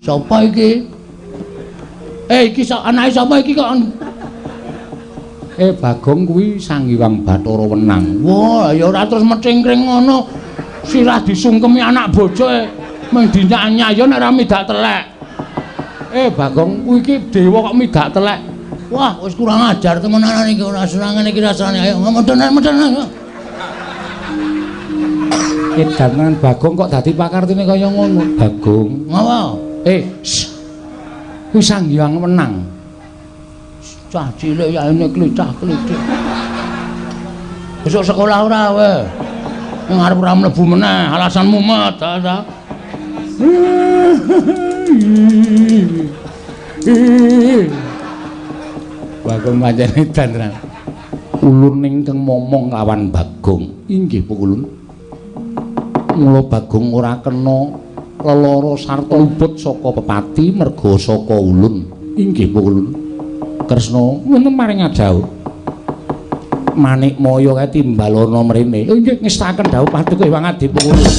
Sapa iki? Iki anake sapa iki kok? Bagong kuwi Sang Hyang Bathara Wenang. Wah, ya ora terus metingkring ngono. Sirah disungkemi anak bojoe. Mung dinyak-nyak ya nek ora midak telek. Bagong kuwi iki dewa kok midak telek. Wah, wis kurang ajar temenan iki ora serangan iki rasane. Ayo medhon. Edangan Bagong kok dadi pakartine kaya ngono. Bagong. Ngapa? Kuwi Sang Hyang Wenang. Cah cilik ya ini klicah-klicik. Besok sekolah ora we. Ning arep ora mlebu meneh, alasan mumet ta. Bagong pancen edan. Ulun ingkang momong lawan Bagong. Inggih Bu Ulun. Mula Bagong ora kena lelara sarta luput saka pepati merga saka ulun. Inggih Bu Ulun. Kresna wonten maring ajauh. Manik Maya kae timbalana mrene. Inggih ngestaken dawuh paduka Hyang Adi Bu Ulun.